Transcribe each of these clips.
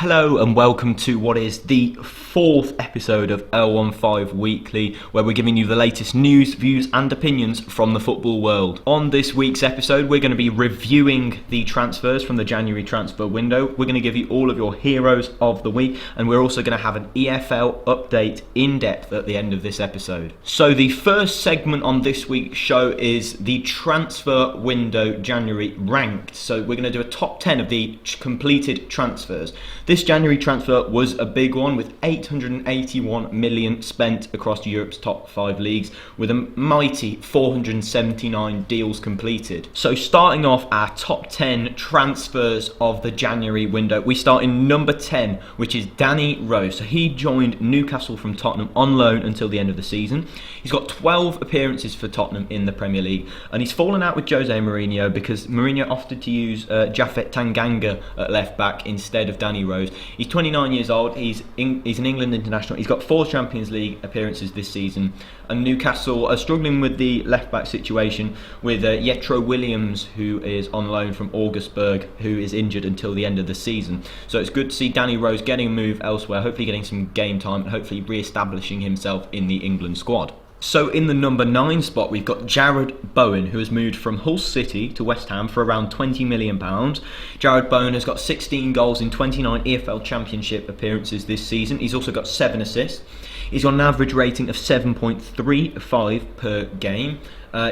Hello and welcome to what is the fourth episode of L15weekly, where we're giving you the latest news, views and opinions from the football world. On this week's episode, we're going to be reviewing the transfers from the January transfer window. We're going to give you all of your heroes of the week, and we're also going to have an EFL update in depth at the end of this episode. So the first segment on this week's show is the transfer window January ranked. So we're going to do a top 10 of the completed transfers. This January transfer was a big one, with 881 million spent across Europe's top 5 leagues, with a mighty 479 deals completed. So starting off our top 10 transfers of the January window, we start in number 10, which is Danny Rose. So he joined Newcastle from Tottenham on loan until the end of the season. He's got 12 appearances for Tottenham in the Premier League, and he's fallen out with Jose Mourinho because Mourinho opted to use Japhet Tanganga at left back instead of Danny Rose. He's 29 years old, he's an England international, he's got 4 Champions League appearances this season, and Newcastle are struggling with the left back situation with Yetro Williams, who is on loan from Augsburg, who is injured until the end of the season. So it's good to see Danny Rose getting a move elsewhere, hopefully getting some game time and hopefully re-establishing himself in the England squad. So in the number 9 spot, we've got Jarrod Bowen, who has moved from Hull City to West Ham for around £20 million. Jarrod Bowen has got 16 goals in 29 EFL Championship appearances this season. He's also got 7 assists. He's got an average rating of 7.35 per game.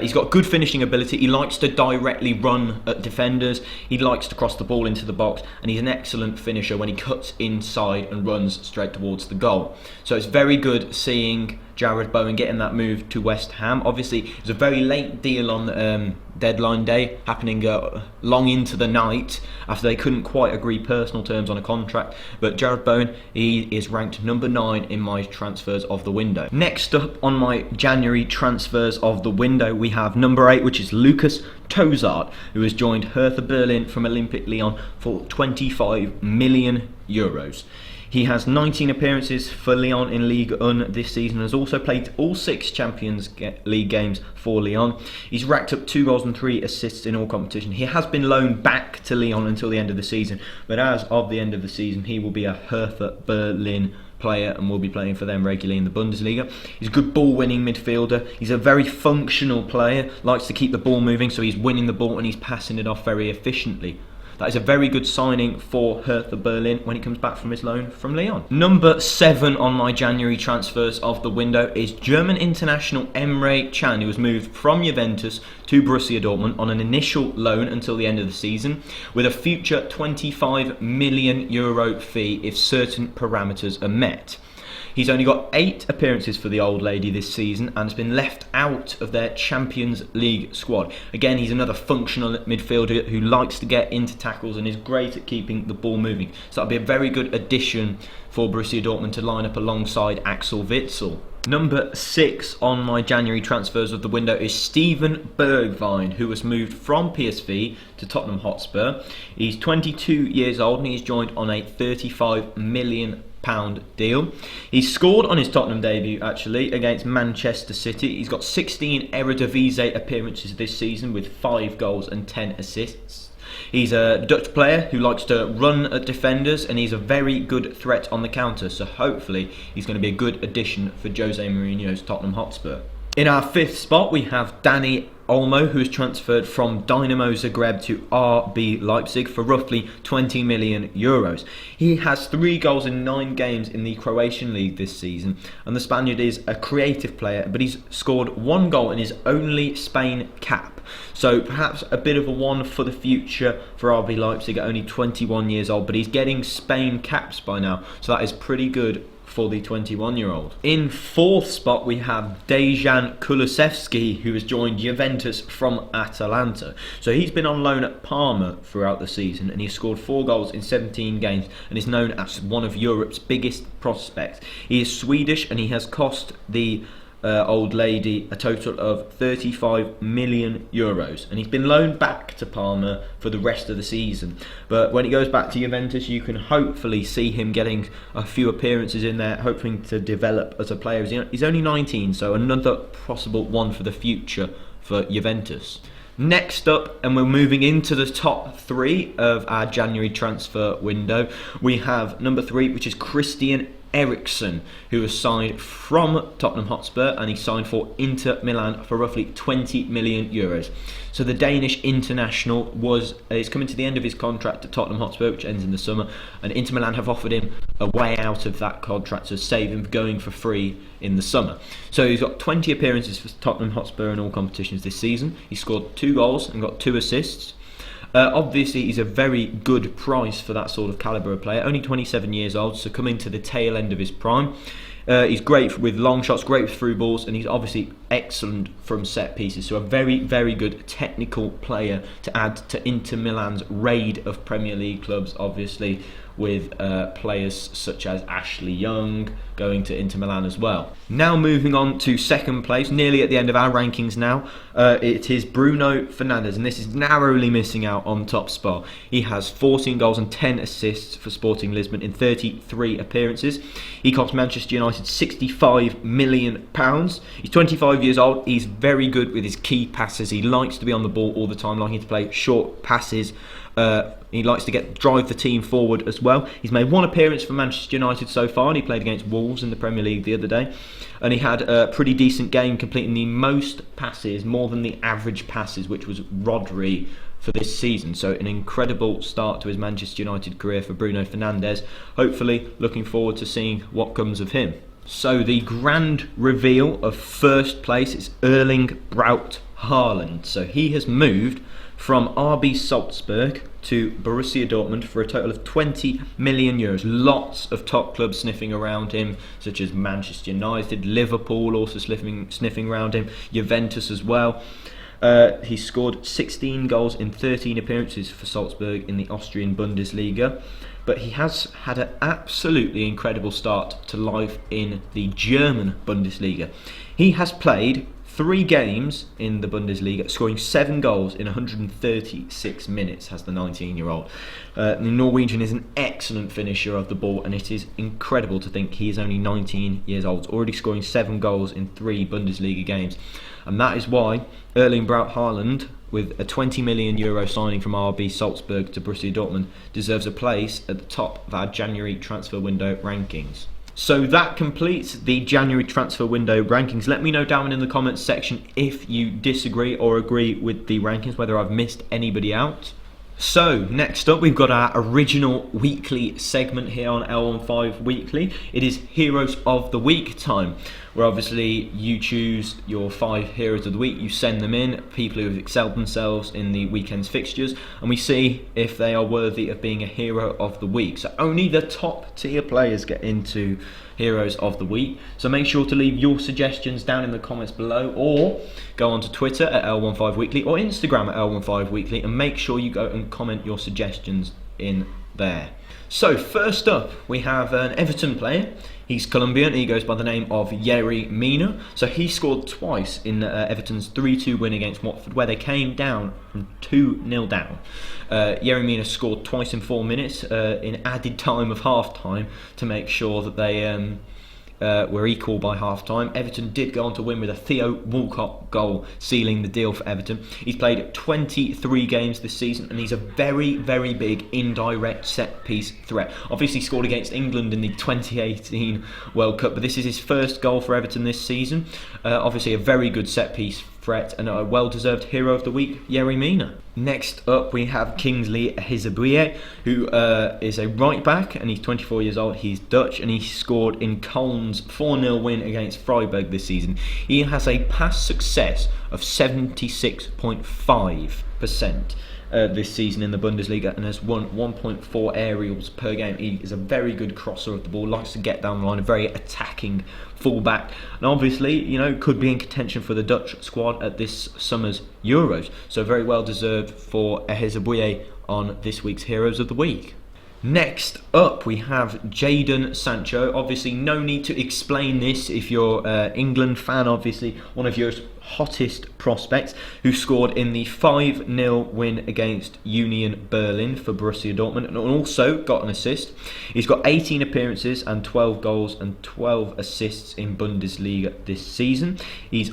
He's got good finishing ability. He likes to directly run at defenders. He likes to cross the ball into the box, and he's an excellent finisher when he cuts inside and runs straight towards the goal. So it's very good seeing Jarrod Bowen getting that move to West Ham. Obviously, it was a very late deal on deadline day, happening long into the night after they couldn't quite agree personal terms on a contract. But Jarrod Bowen, he is ranked number 9 in my transfers of the window. Next up on my January transfers of the window, we have number 8, which is Lucas Tozart, who has joined Hertha Berlin from Olympique Lyon for €25 million. He has 19 appearances for Lyon in Ligue 1 this season and has also played all 6 Champions League games for Lyon. He's racked up 2 goals and 3 assists in all competition. He has been loaned back to Lyon until the end of the season, but as of the end of the season, he will be a Hertha Berlin player and will be playing for them regularly in the Bundesliga. He's a good ball-winning midfielder. He's a very functional player, likes to keep the ball moving, so he's winning the ball and he's passing it off very efficiently. That is a very good signing for Hertha Berlin when he comes back from his loan from Lyon. Number 7 on my January transfers of the window is German international Emre Can, who was moved from Juventus to Borussia Dortmund on an initial loan until the end of the season, with a future €25 million fee if certain parameters are met. He's only got 8 appearances for the old lady this season and has been left out of their Champions League squad. Again, he's another functional midfielder who likes to get into tackles and is great at keeping the ball moving. So that'll be a very good addition for Borussia Dortmund to line up alongside Axel Witsel. Number 6 on my January transfers of the window is Steven Bergwijn, who was moved from PSV to Tottenham Hotspur. He's 22 years old and he's joined on a £35 million deal. He scored on his Tottenham debut actually against Manchester City. He's got 16 Eredivisie appearances this season with 5 goals and 10 assists. He's a Dutch player who likes to run at defenders and he's a very good threat on the counter, so hopefully he's going to be a good addition for Jose Mourinho's Tottenham Hotspur. In our 5th spot, we have Dani Olmo, who has transferred from Dynamo Zagreb to RB Leipzig for roughly €20 million. He has 3 goals in 9 games in the Croatian League this season, and the Spaniard is a creative player, but he's scored 1 goal in his only Spain cap. So perhaps a bit of a one for the future for RB Leipzig at only 21 years old, but he's getting Spain caps by now, so that is pretty good for the 21-year-old. In 4th spot, we have Dejan Kulusevski, who has joined Juventus from Atalanta. So he's been on loan at Parma throughout the season and he's scored 4 goals in 17 games and is known as one of Europe's biggest prospects. He is Swedish and he has cost the old lady a total of €35 million, and he's been loaned back to Parma for the rest of the season. But when he goes back to Juventus, you can hopefully see him getting a few appearances in there, hoping to develop as a player. He's only 19, so another possible one for the future for Juventus. Next up, and we're moving into the top 3 of our January transfer window, we have number 3, which is Christian Eriksen, who was signed from Tottenham Hotspur, and he signed for Inter Milan for roughly 20 million euros. So the Danish international is coming to the end of his contract at Tottenham Hotspur, which ends in the summer, and Inter Milan have offered him a way out of that contract to save him going for free in the summer. So he's got 20 appearances for Tottenham Hotspur in all competitions this season. He scored 2 goals and got 2 assists. Obviously, he's a very good price for that sort of calibre of player. Only 27 years old, so coming to the tail end of his prime. He's great with long shots, great with through balls, and he's obviously excellent from set pieces. So a very, very good technical player to add to Inter Milan's raid of Premier League clubs, obviously, with players such as Ashley Young going to Inter Milan as well. Now moving on to second place, nearly at the end of our rankings now, it is Bruno Fernandes, and this is narrowly missing out on top spot. He has 14 goals and 10 assists for Sporting Lisbon in 33 appearances. He cost Manchester United £65 million. He's 25 years old. He's very good with his key passes. He likes to be on the ball all the time, liking to play short passes. He likes to drive the team forward as well. He's made 1 appearance for Manchester United so far, and he played against Wolves in the Premier League the other day. And he had a pretty decent game, completing the most passes, more than the average passes, which was Rodri for this season. So an incredible start to his Manchester United career for Bruno Fernandes. Hopefully looking forward to seeing what comes of him. So the grand reveal of first place is Erling Braut Haaland. So he has moved from RB Salzburg to Borussia Dortmund for a total of 20 million euros. Lots of top clubs sniffing around him, such as Manchester United, Liverpool also sniffing around him, Juventus as well. He scored 16 goals in 13 appearances for Salzburg in the Austrian Bundesliga, but he has had an absolutely incredible start to life in the German Bundesliga. He has played 3 games in the Bundesliga, scoring 7 goals in 136 minutes, has the 19-year-old. The Norwegian is an excellent finisher of the ball, and it is incredible to think he is only 19 years old, already scoring 7 goals in 3 Bundesliga games. And that is why Erling Braut Haaland, with a 20 million euro signing from RB Salzburg to Borussia Dortmund, deserves a place at the top of our January transfer window rankings. So that completes the January transfer window rankings. Let me know down in the comments section if you disagree or agree with the rankings, whether I've missed anybody out. So next up, we've got our original weekly segment here on L15 Weekly. It is Heroes of the Week time, where obviously you choose your 5 heroes of the week, you send them in, people who have excelled themselves in the weekend's fixtures, and we see if they are worthy of being a hero of the week. So only the top tier players get into Heroes of the Week. So make sure to leave your suggestions down in the comments below, or go onto Twitter at L15weekly or Instagram at L15weekly, and make sure you go and comment your suggestions in there. So first up, we have an Everton player. He's Colombian. He goes by the name of Yerry Mina. So he scored twice in Everton's 3-2 win against Watford, where they came down from 2-0 down. Yerry Mina scored twice in 4 minutes in added time of half-time to make sure that they were equal by half-time. Everton did go on to win with a Theo Walcott goal, sealing the deal for Everton. He's played 23 games this season, and he's a very, very big indirect set-piece threat. Obviously scored against England in the 2018 World Cup, but this is his first goal for Everton this season. Obviously a very good set-piece threat and a well-deserved Hero of the Week, Yerry Mina. Next up, we have Kingsley Hezebuye, who is a right-back, and he's 24 years old. He's Dutch, and he scored in Köln's 4-0 win against Freiburg this season. He has a pass success of 76.5% this season in the Bundesliga, and has won 1.4 aerials per game. He is a very good crosser of the ball, likes to get down the line, a very attacking fullback, and obviously, could be in contention for the Dutch squad at this summer's Euros. So very well deserved for Hezebuye on this week's Heroes of the Week. Next up, we have Jadon Sancho. Obviously, no need to explain this if you're an England fan. Obviously, one of your hottest prospects, who scored in the 5-0 win against Union Berlin for Borussia Dortmund, and also got an assist. He's got 18 appearances and 12 goals and 12 assists in Bundesliga this season. He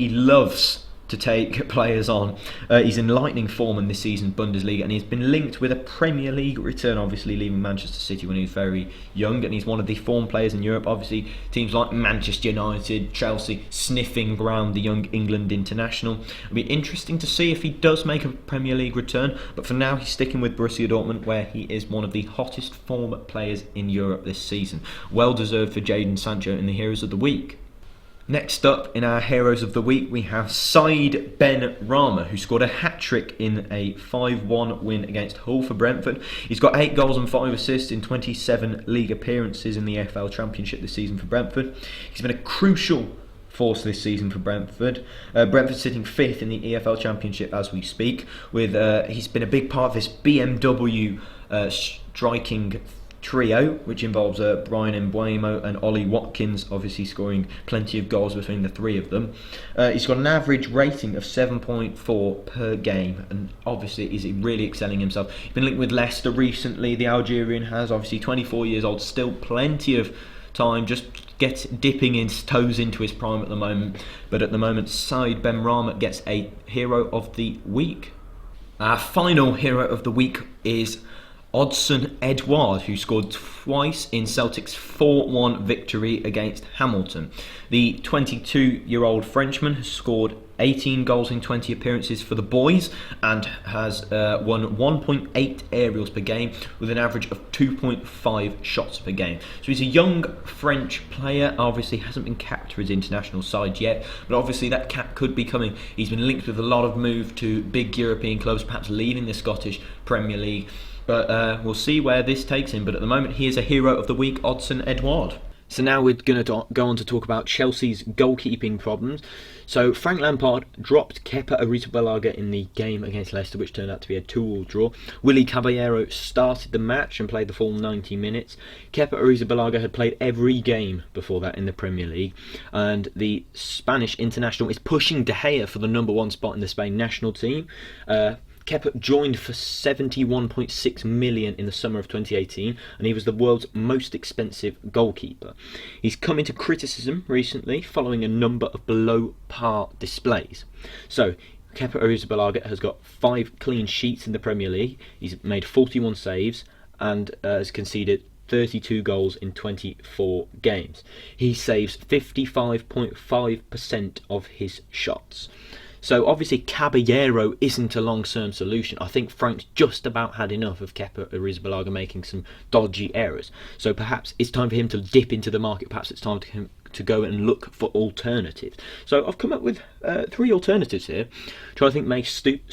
loves to take players on. He's in lightning form in this season's Bundesliga, and he's been linked with a Premier League return, obviously leaving Manchester City when he was very young, and he's one of the form players in Europe. Obviously teams like Manchester United, Chelsea sniffing around the young England international. It'll be interesting to see if he does make a Premier League return, but for now he's sticking with Borussia Dortmund, where he is one of the hottest form players in Europe this season. Well deserved for Jadon Sancho in the Heroes of the Week. Next up in our Heroes of the Week, we have Said Ben Rama, who scored a hat-trick in a 5-1 win against Hull for Brentford. He's got 8 goals and 5 assists in 27 league appearances in the EFL Championship this season for Brentford. He's been a crucial force this season for Brentford. Brentford sitting 5th in the EFL Championship as we speak. He's been a big part of this BMW striking trio, which involves Brian Mbeumo and Ollie Watkins, obviously scoring plenty of goals between the three of them. He's got an average rating of 7.4 per game, and obviously he's really excelling himself. He's been linked with Leicester recently. The Algerian has, obviously 24 years old, still plenty of time, just dipping his toes into his prime at the moment. But at the moment, Said Ben Rama gets a Hero of the Week. Our final Hero of the Week is Odsonne Edouard, who scored twice in Celtic's 4-1 victory against Hamilton. The 22-year-old Frenchman has scored 18 goals in 20 appearances for the boys and has won 1.8 aerials per game with an average of 2.5 shots per game. So he's a young French player, obviously hasn't been capped for his international side yet, but obviously that cap could be coming. He's been linked with a lot of move to big European clubs, perhaps leaving the Scottish Premier League. But we'll see where this takes him. But at the moment, he is a Hero of the Week, Odsonne Edouard. So now we're going to go on to talk about Chelsea's goalkeeping problems. So Frank Lampard dropped Kepa Arrizabalaga in the game against Leicester, which turned out to be a 2-2 draw. Willy Caballero started the match and played the full 90 minutes. Kepa Arrizabalaga had played every game before that in the Premier League, and the Spanish international is pushing De Gea for the number 1 spot in the Spain national team. Kepa joined for 71.6 million in the summer of 2018, and he was the world's most expensive goalkeeper. He's come into criticism recently following a number of below-par displays. So, Kepa Arrizabalaga has got 5 clean sheets in the Premier League. He's made 41 saves and has conceded 32 goals in 24 games. He saves 55.5% of his shots. So obviously Caballero isn't a long-term solution. I think Frank's just about had enough of Kepa Arrizabalaga making some dodgy errors. So perhaps it's time for him to dip into the market. Perhaps it's time for him to go and look for alternatives. So I've come up with 3 alternatives here, which I think may suit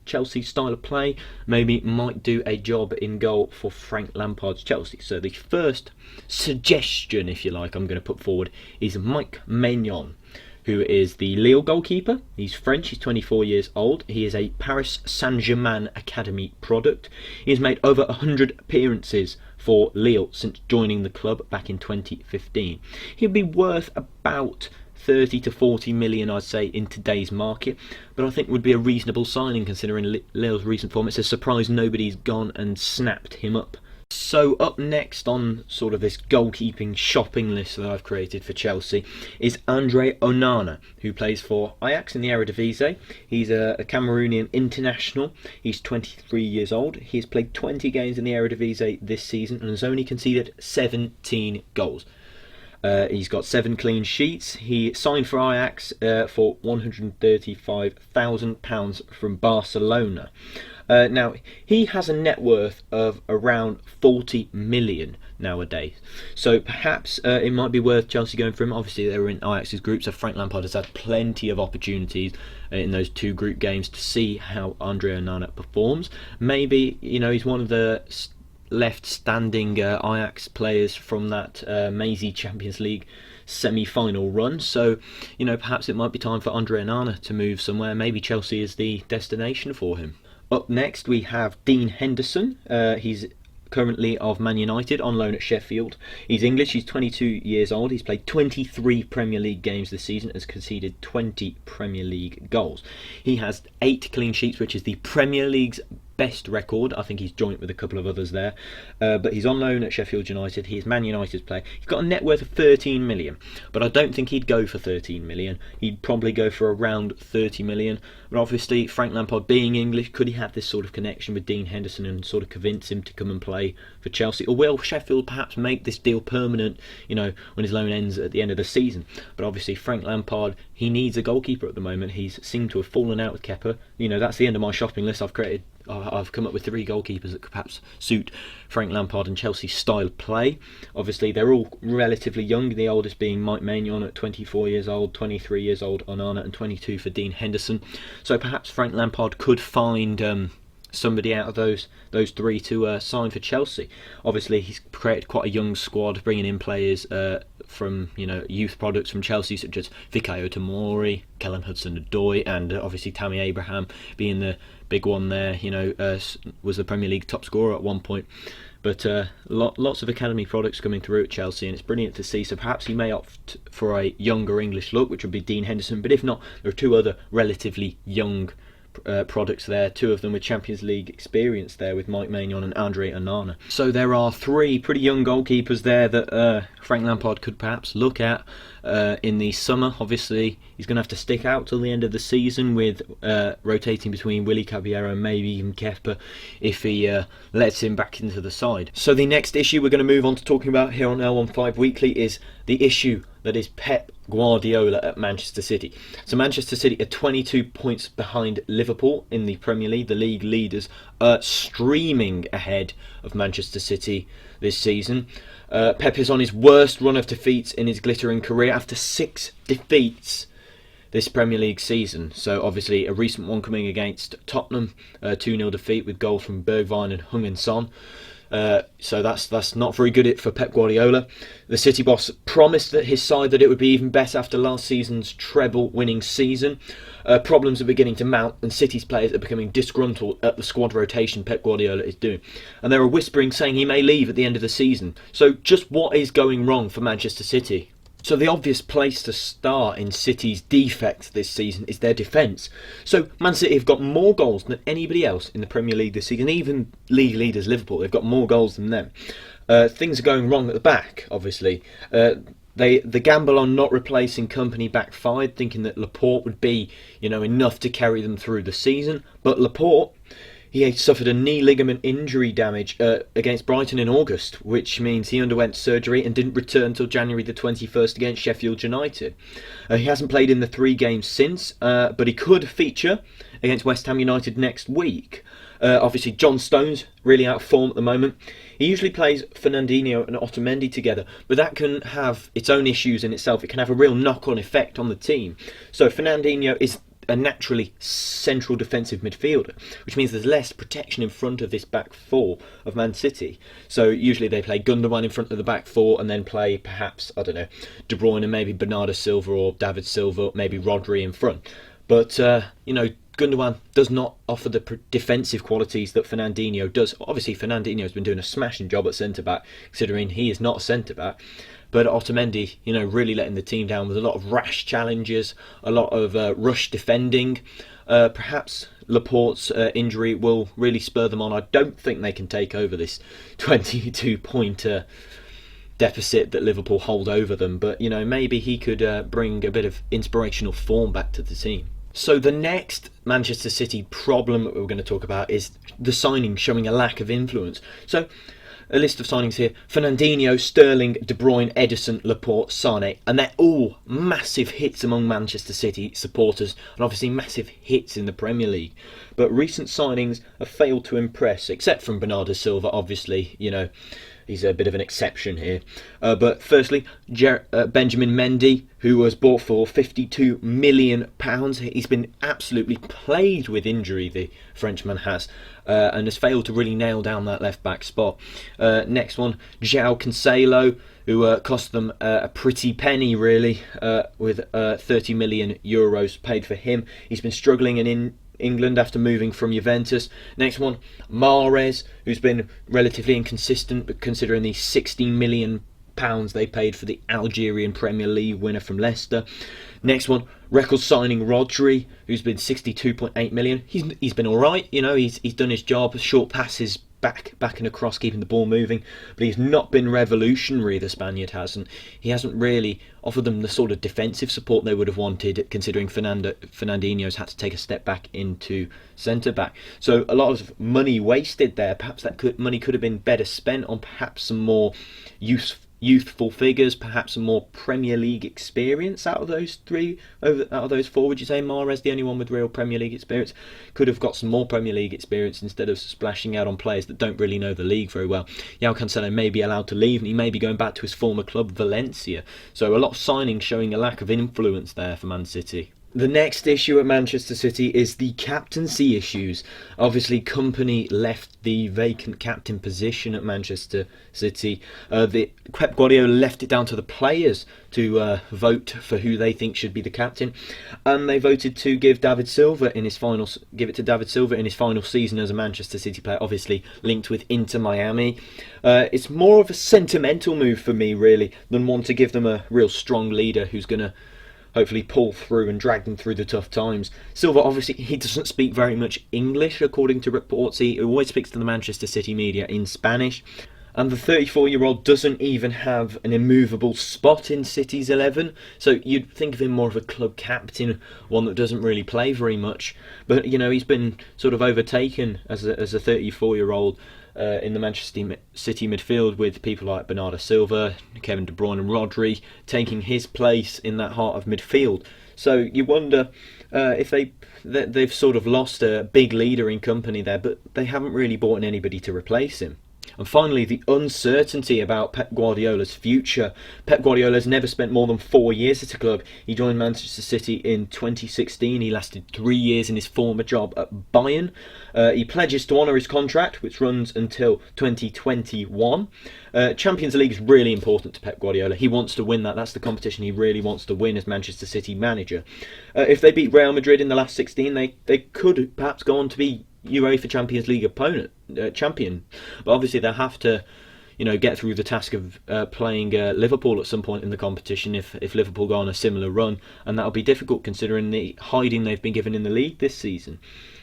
Chelsea's style of play. Maybe might do a job in goal for Frank Lampard's Chelsea. So the first suggestion, if you like, I'm going to put forward is Mike Maignan, who is the Lille goalkeeper. He's French, he's 24 years old. He is a Paris Saint-Germain Academy product. He has made over 100 appearances for Lille since joining the club back in 2015. He'll be worth about 30 to 40 million, I'd say, in today's market, but I think would be a reasonable signing considering Lille's recent form. It's a surprise nobody's gone and snapped him up. So up next on sort of this goalkeeping shopping list that I've created for Chelsea is Andre Onana, who plays for Ajax in the Eredivisie. He's a Cameroonian international. He's 23 years old. He's played 20 games in the Eredivisie this season and has only conceded 17 goals. He's got 7 clean sheets. He signed for Ajax for £135,000 from Barcelona. Now, he has a net worth of around 40 million nowadays. So perhaps it might be worth Chelsea going for him. Obviously, they were in Ajax's group, so Frank Lampard has had plenty of opportunities in those 2 group games to see how Andre Onana performs. Maybe, he's one of the left standing Ajax players from that mazy Champions League semi-final run, so perhaps it might be time for Andre Onana to move somewhere. Maybe Chelsea is the destination for him. Up next we have Dean Henderson. He's currently of Man United on loan at Sheffield. He's English, he's 22 years old. He's played 23 Premier League games this season, has conceded 20 Premier League goals. He has 8 clean sheets, which is the Premier League's best record. I think he's joint with a couple of others there. But he's on loan at Sheffield United. He is Man United's player. He's got a net worth of 13 million. But I don't think he'd go for 13 million. He'd probably go for around 30 million. But obviously, Frank Lampard being English, could he have this sort of connection with Dean Henderson and sort of convince him to come and play for Chelsea? Or will Sheffield perhaps make this deal permanent, when his loan ends at the end of the season? But obviously, Frank Lampard, he needs a goalkeeper at the moment. He's seemed to have fallen out with Kepa. That's the end of my shopping list. I've come up with 3 goalkeepers that could perhaps suit Frank Lampard and Chelsea's style of play. Obviously, they're all relatively young, the oldest being Mike Maignan at 24 years old, 23 years old Onana, and 22 for Dean Henderson. So perhaps Frank Lampard could find somebody out of those 3 to sign for Chelsea. Obviously, he's created quite a young squad, bringing in players from youth products from Chelsea, such as Fikayo Tomori, Callum Hudson-Odoi, and obviously Tammy Abraham being the big one there. Was the Premier League top scorer at one point. But lots of academy products coming through at Chelsea, and it's brilliant to see. So perhaps he may opt for a younger English look, which would be Dean Henderson. But if not, there are 2 other relatively young products there, 2 of them with Champions League experience there, with Mike Maignan and Andre Onana. So there are 3 pretty young goalkeepers there that Frank Lampard could perhaps look at in the summer. Obviously, he's going to have to stick out till the end of the season with rotating between Willy Caballero and maybe even Kepa if he lets him back into the side. So the next issue we're going to move on to talking about here on L15 Weekly is the issue that is Pep Guardiola at Manchester City. So Manchester City are 22 points behind Liverpool in the Premier League. The league leaders are streaming ahead of Manchester City this season. Pep is on his worst run of defeats in his glittering career after 6 defeats this Premier League season. So obviously a recent one coming against Tottenham, 2-0 defeat with goals from Bergwijn and Heung-min Son. So that's not very good for Pep Guardiola. The City boss promised that his side that it would be even better after last season's treble-winning season. Problems are beginning to mount, and City's players are becoming disgruntled at the squad rotation Pep Guardiola is doing. And there are whisperings saying he may leave at the end of the season. So just what is going wrong for Manchester City? So the obvious place to start in City's defect this season is their defence. So Man City have got more goals than anybody else in the Premier League this season. Even league leaders Liverpool, they've got more goals than them. Things are going wrong at the back, obviously. The gamble on not replacing Company backfired, thinking that Laporte would be enough to carry them through the season. But Laporte, he suffered a knee ligament injury damage against Brighton in August, which means he underwent surgery and didn't return until January the 21st against Sheffield United. He hasn't played in the 3 games since, but he could feature against West Ham United next week. Obviously, John Stones really out of form at the moment. He usually plays Fernandinho and Otamendi together, but that can have its own issues in itself. It can have a real knock-on effect on the team. So Fernandinho is a naturally central defensive midfielder, which means there's less protection in front of this back 4 of Man City. So usually they play Gundogan in front of the back 4 and then play perhaps, De Bruyne and maybe Bernardo Silva or David Silva, maybe Rodri in front. But, Gundogan does not offer the defensive qualities that Fernandinho does. Obviously, Fernandinho has been doing a smashing job at centre-back, considering he is not a centre-back. But Otamendi, really letting the team down with a lot of rash challenges, a lot of rush defending. Perhaps Laporte's injury will really spur them on. I don't think they can take over this 22-point deficit that Liverpool hold over them. But, maybe he could bring a bit of inspirational form back to the team. So the next Manchester City problem that we're going to talk about is the signing showing a lack of influence. So a list of signings here: Fernandinho, Sterling, De Bruyne, Ederson, Laporte, Sane, and they're all massive hits among Manchester City supporters, and obviously massive hits in the Premier League. But recent signings have failed to impress, except from Bernardo Silva, obviously, he's a bit of an exception here. But firstly, Benjamin Mendy, who was bought for £52 million. He's been absolutely plagued with injury, the Frenchman has, and has failed to really nail down that left-back spot. Next one, João Cancelo, who cost them a pretty penny, really, with €30 million paid for him. He's been struggling in England after moving from Juventus. Next one, Mahrez, who's been relatively inconsistent, but considering the £16 million they paid for the Algerian Premier League winner from Leicester. Next one, record signing Rodri, who's been 62.8 million. He's been all right, he's done his job. Short passes back and across, keeping the ball moving, but he's not been revolutionary. The Spaniard hasn't. He hasn't really offered them the sort of defensive support they would have wanted, considering Fernandinho's had to take a step back into centre back. So a lot of money wasted there. Perhaps that money could have been better spent on perhaps some more youthful figures, perhaps some more Premier League experience out of those four. Would you say Mahrez, the only one with real Premier League experience, could have got some more Premier League experience instead of splashing out on players that don't really know the league very well? João Cancelo may be allowed to leave, and he may be going back to his former club Valencia. So a lot of signings showing a lack of influence there for Man City. The next issue at Manchester City is the captaincy issues. Obviously, Kompany left the vacant captain position at Manchester City. Pep Guardiola left it down to the players to vote for who they think should be the captain, and they voted to give it to David Silva in his final season as a Manchester City player. Obviously, linked with Inter Miami. It's more of a sentimental move for me, really, than one to give them a real strong leader who's going to hopefully pull through and drag them through the tough times. Silva, obviously, he doesn't speak very much English, according to reports. He always speaks to the Manchester City media in Spanish. And the 34-year-old doesn't even have an immovable spot in City's 11. So you'd think of him more of a club captain, one that doesn't really play very much. But, he's been sort of overtaken as a 34-year-old in the Manchester City midfield, with people like Bernardo Silva, Kevin De Bruyne and Rodri taking his place in that heart of midfield. So you wonder if they've sort of lost a big leader in Kompany there, but they haven't really brought in anybody to replace him. And finally, the uncertainty about Pep Guardiola's future. Pep Guardiola's never spent more than 4 years at a club. He joined Manchester City in 2016. He lasted 3 years in his former job at Bayern. He pledges to honour his contract, which runs until 2021. Champions League is really important to Pep Guardiola. He wants to win that. That's the competition he really wants to win as Manchester City manager. If they beat Real Madrid in the last 16, they could perhaps go on to be UEFA Champions League champion, but obviously they'll have to, get through the task of playing Liverpool at some point in the competition if Liverpool go on a similar run, and that'll be difficult considering the hiding they've been given in the league this season.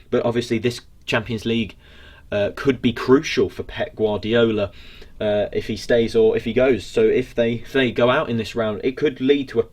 But obviously this Champions League could be crucial for Pep Guardiola if he stays or if he goes. So if they go out in this round, it could lead to a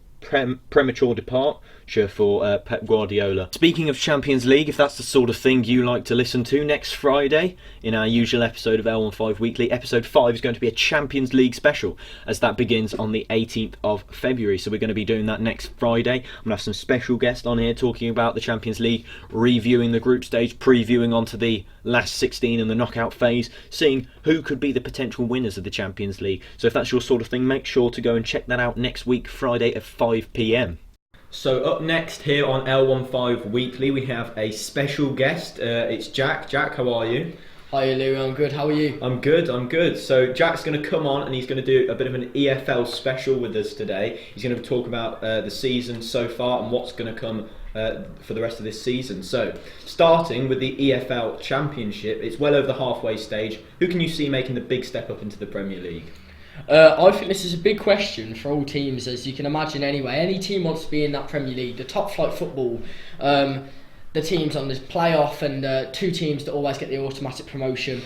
premature departure for Pep Guardiola. Speaking of Champions League, if that's the sort of thing you like to listen to, next Friday in our usual episode of L15 Weekly, episode 5 is going to be a Champions League special, as that begins on the 18th of February. So we're going to be doing that next Friday. I'm going to have some special guests on here talking about the Champions League, reviewing the group stage, previewing onto the last 16 and the knockout phase, seeing who could be the potential winners of the Champions League. So if that's your sort of thing, make sure to go and check that out next week, Friday at 5 p.m. So up next here on L15 Weekly, we have a special guest. It's Jack. Jack, how are you? Hi Lou, I'm good. How are you? I'm good. So Jack's going to come on and he's going to do a bit of an EFL special with us today. He's going to talk about the season so far and what's going to come for the rest of this season. So starting with the EFL Championship, it's well over the halfway stage. Who can you see making the big step up into the Premier League? I think this is a big question for all teams, as you can imagine anyway. Any team wants to be in that Premier League, the top flight football. The teams on this playoff, and two teams that always get the automatic promotion.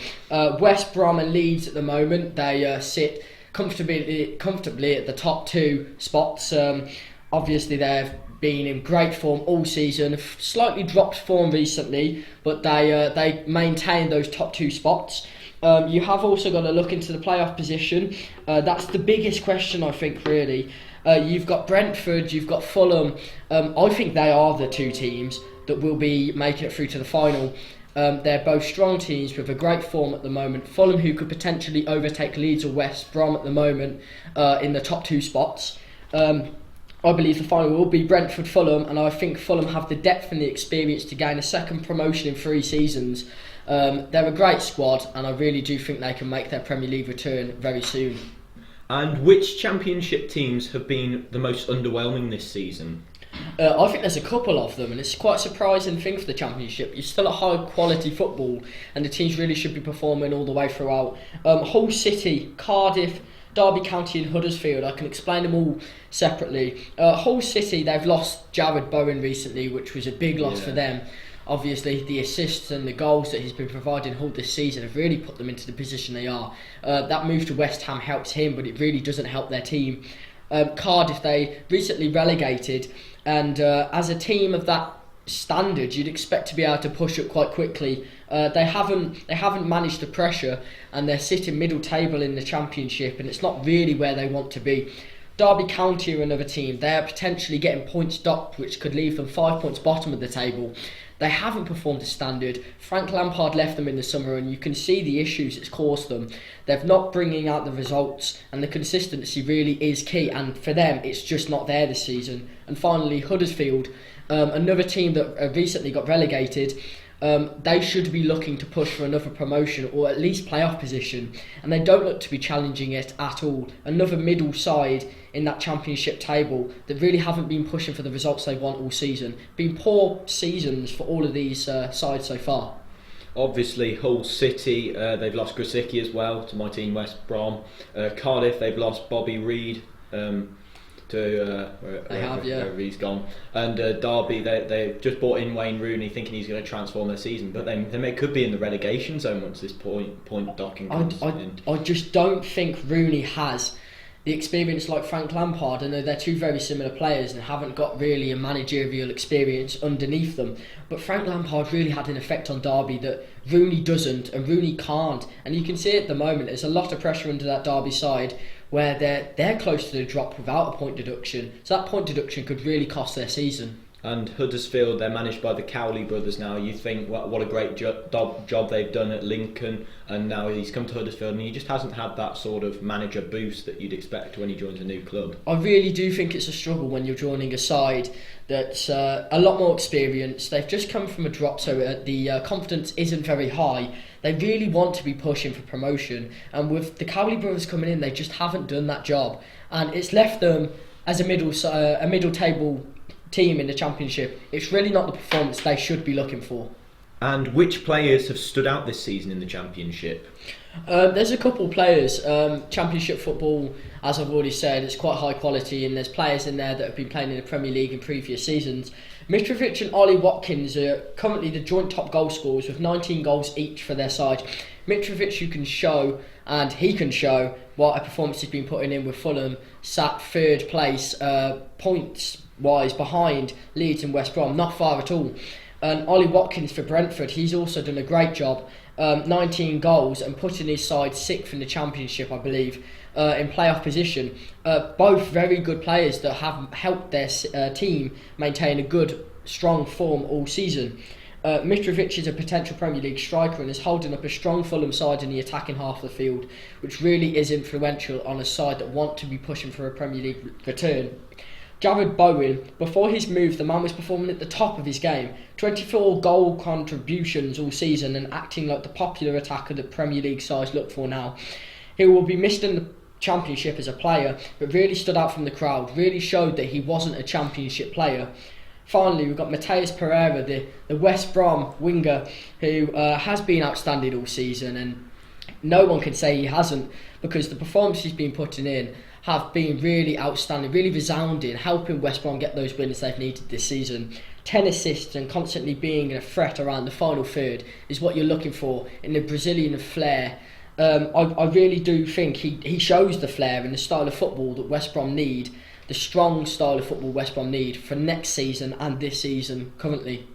West Brom and Leeds at the moment, they sit comfortably at the top two spots. Obviously they've been in great form all season, slightly dropped form recently, but they maintain those top two spots. You have also got to look into the playoff position. That's the biggest question, I think, really. You've got Brentford, you've got Fulham. I think they are the two teams that will be making it through to the final. They're both strong teams with a great form at the moment. Fulham, who could potentially overtake Leeds or West Brom at the moment in the top two spots. I believe the final will be Brentford-Fulham, and I think Fulham have the depth and the experience to gain a second promotion in 3 seasons. They're a great squad, and I really do think they can make their Premier League return very soon. And which Championship teams have been the most underwhelming this season? I think there's a couple of them, and it's quite a surprising thing for the Championship. You're still at high quality football, and the teams really should be performing all the way throughout. Hull City, Cardiff, Derby County and Huddersfield, I can explain them all separately. Hull City, they've lost Jared Bowen recently, which was a big loss for them. Obviously, the assists and the goals that he's been providing Hull this season have really put them into the position they are. That move to West Ham helps him, but it really doesn't help their team. Cardiff, they recently relegated, and as a team of that standard, you'd expect to be able to push up quite quickly. They haven't managed the pressure, and they're sitting middle table in the Championship, and it's not really where they want to be. Derby County are another team. They're potentially getting points docked, which could leave them 5 points bottom of the table. They haven't performed to standard. Frank Lampard left them in the summer, and you can see the issues it's caused them. They're not bringing out the results, and the consistency really is key, and for them it's just not there this season. And finally, Huddersfield, another team that recently got relegated. They should be looking to push for another promotion or at least playoff position, and they don't look to be challenging it at all. Another middle side in that Championship table that really haven't been pushing for the results they want all season. Been poor seasons for all of these sides so far. Obviously, Hull City, they've lost Grosicki as well to my team West Brom. Cardiff, they've lost Bobby Reid to wherever he's gone. And Derby, they just brought in Wayne Rooney thinking he's going to transform their season, but then they could be in the relegation zone once this point docking comes in. I just don't think Rooney has the experience like Frank Lampard. I know they're two very similar players and haven't got really a managerial experience underneath them, but Frank Lampard really had an effect on Derby that Rooney doesn't, and Rooney can't. And you can see at the moment there's a lot of pressure under that Derby side, where they're close to the drop without a point deduction. So that point deduction could really cost their season. And Huddersfield, they're managed by the Cowley brothers now. You think what a great job they've done at Lincoln, and now he's come to Huddersfield and he just hasn't had that sort of manager boost that you'd expect when he joins a new club. I really do think it's a struggle when you're joining a side that's a lot more experienced. They've just come from a drop, so the confidence isn't very high. They really want to be pushing for promotion, and with the Cowley brothers coming in, they just haven't done that job, and it's left them as a middle table team in the Championship. It's really not the performance they should be looking for. And which players have stood out this season in the Championship? There's a couple of players. Championship football, as I've already said, it's quite high quality, and there's players in there that have been playing in the Premier League in previous seasons. Mitrovic and Ollie Watkins are currently the joint top goal scorers with 19 goals each for their side. Mitrovic, you can show, and he can show, what a performance he's been putting in with Fulham, sat third place, points wise behind Leeds and West Brom, not far at all. And Ollie Watkins for Brentford, he's also done a great job, 19 goals and putting his side 6th in the Championship, I believe, in playoff position. Both very good players that have helped their team maintain a good, strong form all season. Mitrovic is a potential Premier League striker and is holding up a strong Fulham side in the attacking half of the field, which really is influential on a side that want to be pushing for a Premier League return. Jared Bowen, before his move, the man was performing at the top of his game. 24 goal contributions all season and acting like the popular attacker that Premier League sides look for now. He will be missed in the Championship as a player, but really stood out from the crowd, really showed that he wasn't a Championship player. Finally, we've got Mateus Pereira, the West Brom winger, who has been outstanding all season, and no one can say he hasn't, because the performances he's been putting in have been really outstanding, really resounding, helping West Brom get those wins they've needed this season. 10 assists and constantly being a threat around the final third is what you're looking for in the Brazilian flair. I really do think he shows the flair and the style of football that West Brom need, the strong style of football West Brom need for next season and this season currently.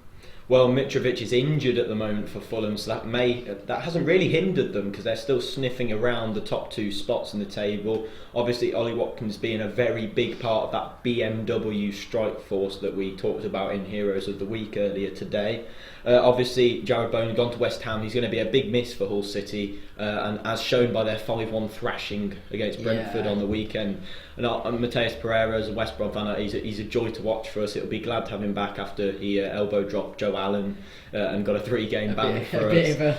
Well, Mitrovic is injured at the moment for Fulham, so that hasn't really hindered them because they're still sniffing around the top 2 spots in the table. Obviously, Ollie Watkins being a very big part of that BMW strike force that we talked about in Heroes of the Week earlier today. Obviously, Jared Bowen has gone to West Ham. He's going to be a big miss for Hull City, and as shown by their 5-1 thrashing against Brentford on the weekend. And Mateus Pereira, as a West Brom fan, he's a joy to watch for us. It'll be glad to have him back after he elbow dropped Joe Allen and got a 3-game ban for us. A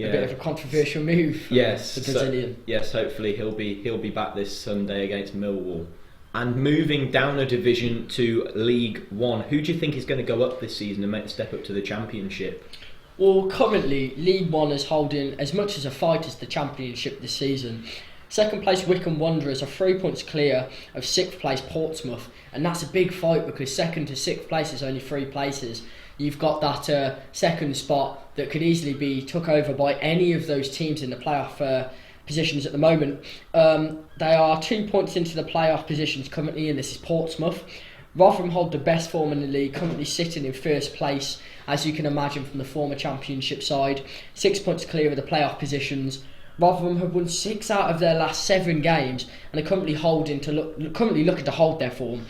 bit of a controversial move for the Brazilian. Yes, hopefully he'll be back this Sunday against Millwall. And moving down a division to League One, who do you think is going to go up this season and make the step up to the Championship? Well, currently League One is holding as much as a fight as the Championship this season. Second place Wycombe Wanderers are 3 points clear of 6th place Portsmouth, and that's a big fight because 2nd to 6th place is only 3 places. You've got that second spot that could easily be took over by any of those teams in the playoff positions at the moment. They are 2 points into the playoff positions currently, and this is Portsmouth. Rotherham hold the best form in the league, currently sitting in first place, as you can imagine from the former Championship side. 6 points clear of the playoff positions. Rotherham have won 6 out of their last 7 games and are currently looking to hold their form.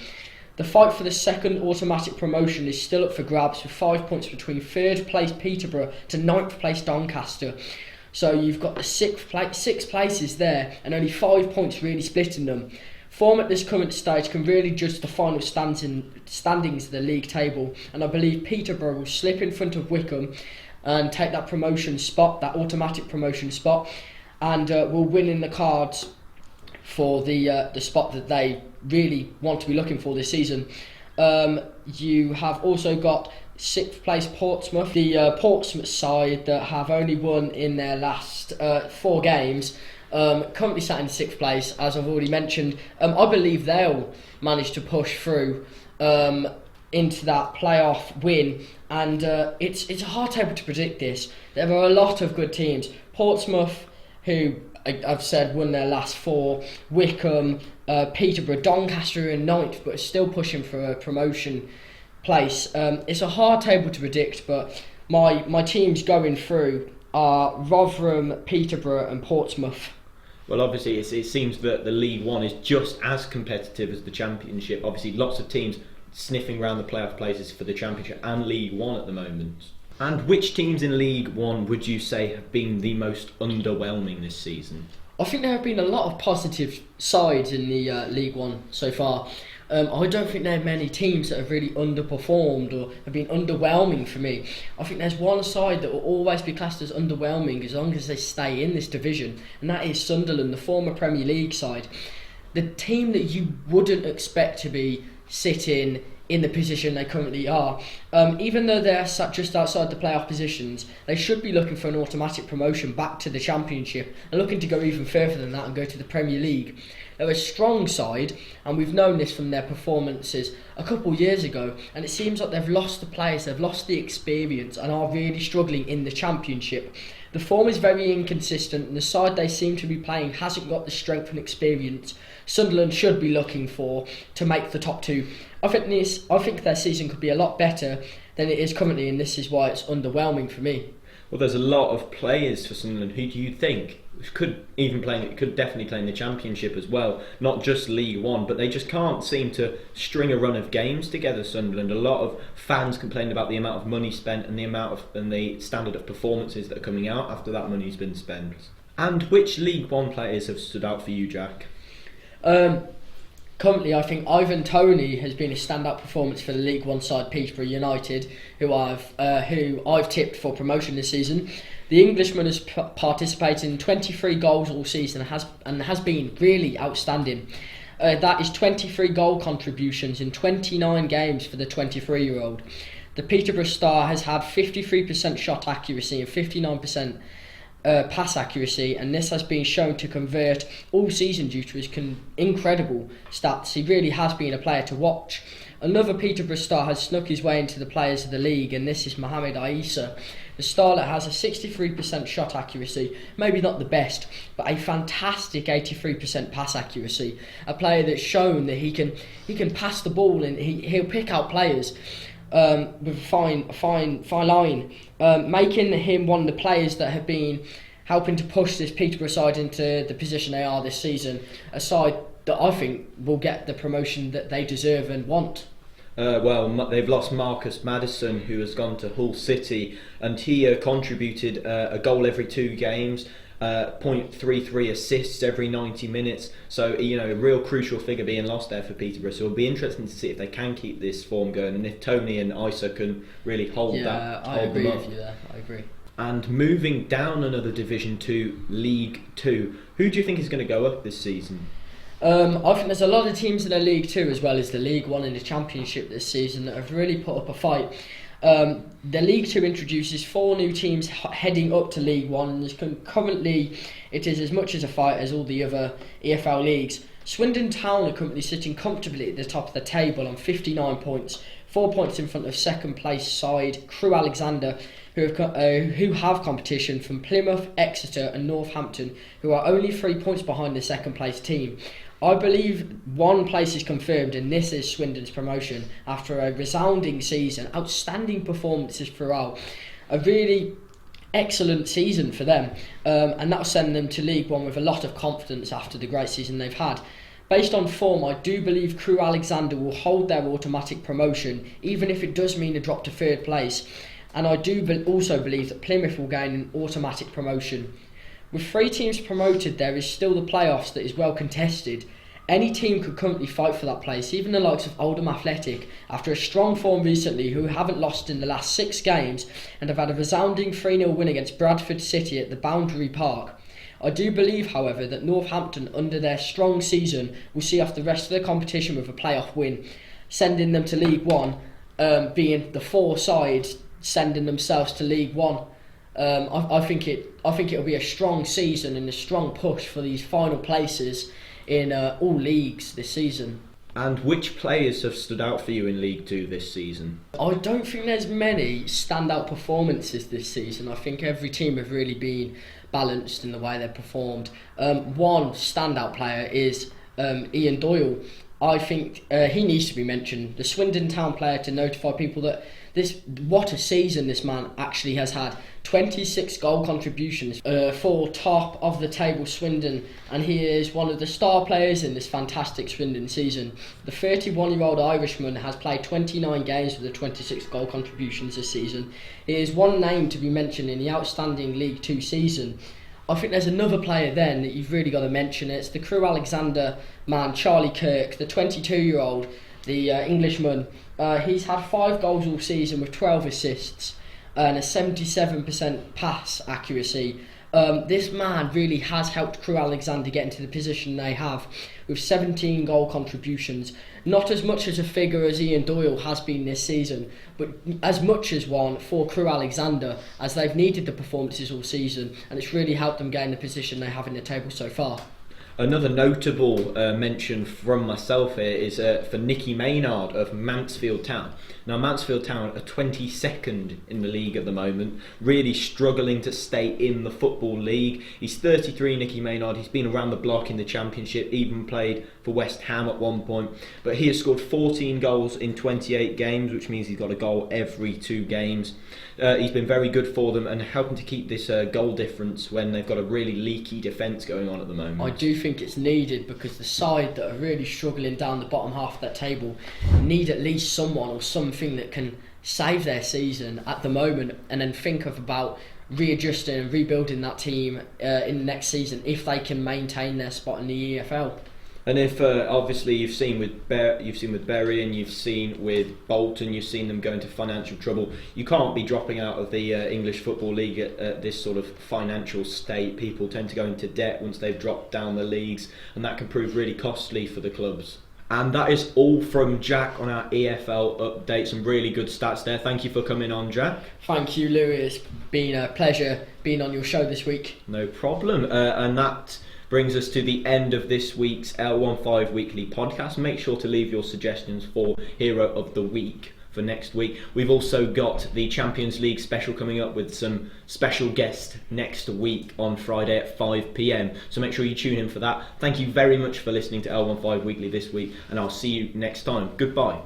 The fight for the second automatic promotion is still up for grabs, with 5 points between 3rd place Peterborough to 9th place Doncaster. So you've got the 6 places there and only 5 points really splitting them. Form at this current stage can really judge the final standings of the league table, and I believe Peterborough will slip in front of Wycombe and take that promotion spot, that automatic promotion spot, and will win in the cards for the spot that they really want to be looking for this season. You have also got 6th place Portsmouth, the Portsmouth side that have only won in their last 4 games. Currently sat in 6th place, as I've already mentioned. I believe they'll manage to push through into that playoff win, and it's a hard table to predict this. There are a lot of good teams. Portsmouth, who I've said won their last 4, Wycombe, Peterborough, Doncaster in 9th, but still pushing for a promotion place. It's a hard table to predict, but my teams going through are Rotherham, Peterborough and Portsmouth. Well, obviously, it seems that the League One is just as competitive as the Championship. Obviously, lots of teams sniffing around the playoff places for the Championship and League One at the moment. And which teams in League One would you say have been the most underwhelming this season? I think there have been a lot of positive sides in the League One so far. I don't think there are many teams that have really underperformed or have been underwhelming for me. I think there's one side that will always be classed as underwhelming as long as they stay in this division, and that is Sunderland, the former Premier League side. The team that you wouldn't expect to be sitting in the position they currently are. Even though they're just outside the playoff positions, they should be looking for an automatic promotion back to the Championship and looking to go even further than that and go to the Premier League. They're a strong side, and we've known this from their performances a couple of years ago, and it seems like they've lost the players, they've lost the experience and are really struggling in the Championship. The form is very inconsistent, and the side they seem to be playing hasn't got the strength and experience Sunderland should be looking for to make the top 2. I think their season could be a lot better than it is currently, and this is why it's underwhelming for me. Well, there's a lot of players for Sunderland who do you think could definitely play in the Championship as well, not just League One, but they just can't seem to string a run of games together, Sunderland. A lot of fans complain about the amount of money spent and the standard of performances that are coming out after that money's been spent. And which League One players have stood out for you, Jack? Currently, I think Ivan Toney has been a standout performance for the League One side Peterborough United, who I've tipped for promotion this season. The Englishman has participated in 23 goals all season and has been really outstanding. That is 23 goal contributions in 29 games for the 23-year-old. The Peterborough star has had 53% shot accuracy and 59% pass accuracy, and this has been shown to convert all season due to his incredible stats. He really has been a player to watch. Another Peterborough star has snuck his way into the players of the league, and this is Mohamed Aissa. The starlet has a 63% shot accuracy, maybe not the best, but a fantastic 83% pass accuracy. A player that's shown that he can pass the ball and he'll pick out players with a fine line, making him one of the players that have been helping to push this Peterborough side into the position they are this season. A side that I think will get the promotion that they deserve and want. They've lost Marcus Maddison, who has gone to Hull City, and he contributed a goal every 2 games, 0.33 assists every 90 minutes. So, a real crucial figure being lost there for Peterborough. So it'll be interesting to see if they can keep this form going, and if Toney and Issa can really hold that. Yeah, I agree with you there. I agree. And moving down another division to League 2, who do you think is going to go up this season? I think there's a lot of teams in the League 2 as well as the League 1 and the Championship this season that have really put up a fight. The League 2 introduces 4 new teams heading up to League 1. Currently, it is as much as a fight as all the other EFL leagues. Swindon Town are currently sitting comfortably at the top of the table on 59 points, 4 points in front of second place side Crewe Alexander, who have competition from Plymouth, Exeter and Northampton, who are only 3 points behind the second place team. I believe one place is confirmed, and this is Swindon's promotion after a resounding season, outstanding performances throughout, a really excellent season for them, and that'll send them to League 1 with a lot of confidence after the great season they've had. Based on form, I do believe Crewe Alexander will hold their automatic promotion, even if it does mean a drop to third place, and I do also believe that Plymouth will gain an automatic promotion. With 3 teams promoted, there is still the playoffs that is well contested. Any team could currently fight for that place, even the likes of Oldham Athletic, after a strong form recently, who haven't lost in the last 6 games and have had a resounding 3-0 win against Bradford City at the Boundary Park. I do believe, however, that Northampton, under their strong season, will see off the rest of the competition with a playoff win, sending them to League 1, being the 4 sides sending themselves to League 1. I think it'll be a strong season and a strong push for these final places in all leagues this season. And which players have stood out for you in League 2 this season? I don't think there's many standout performances this season. I think every team have really been balanced in the way they've performed. One standout player is Ian Doyle. I think he needs to be mentioned. The Swindon Town player, to notify people that what a season this man actually has had. 26 goal contributions for top of the table Swindon, and he is one of the star players in this fantastic Swindon season. The 31-year-old Irishman has played 29 games with the 26 goal contributions this season. He is one name to be mentioned in the outstanding League 2 season. I think there's another player then that you've really got to mention. It's the Crewe Alexander man, Charlie Kirk, the 22-year-old, the Englishman. He's had 5 goals all season with 12 assists and a 77% pass accuracy. This man really has helped Crewe Alexander get into the position they have, with 17 goal contributions. Not as much as a figure as Ian Doyle has been this season, but as much as one for Crewe Alexander, as they've needed the performances all season, and it's really helped them gain the position they have in the table so far. Another notable mention from myself here is for Nicky Maynard of Mansfield Town. Now, Mansfield Town are 22nd in the league at the moment, really struggling to stay in the Football League. He's 33, Nicky Maynard. He's been around the block in the Championship, even played for West Ham at one point. But he has scored 14 goals in 28 games, which means he's got a goal every 2 games. He's been very good for them and helping to keep this goal difference when they've got a really leaky defence going on at the moment. I do think it's needed, because the side that are really struggling down the bottom half of that table need at least someone or something that can save their season at the moment, and then think about readjusting and rebuilding that team in the next season if they can maintain their spot in the EFL. And if obviously you've seen with Bury and you've seen with Bolton, you've seen them go into financial trouble. You can't be dropping out of the English Football League at this sort of financial state. People tend to go into debt once they've dropped down the leagues, and that can prove really costly for the clubs. And that is all from Jack on our EFL update. Some really good stats there. Thank you for coming on, Jack. Thank you, Louis. It's been a pleasure being on your show this week. No problem. And that brings us to the end of this week's L15 Weekly podcast. Make sure to leave your suggestions for Hero of the Week for next week. We've also got the Champions League special coming up with some special guests next week on Friday at 5 p.m. So make sure you tune in for that. Thank you very much for listening to L15 Weekly this week, and I'll see you next time. Goodbye.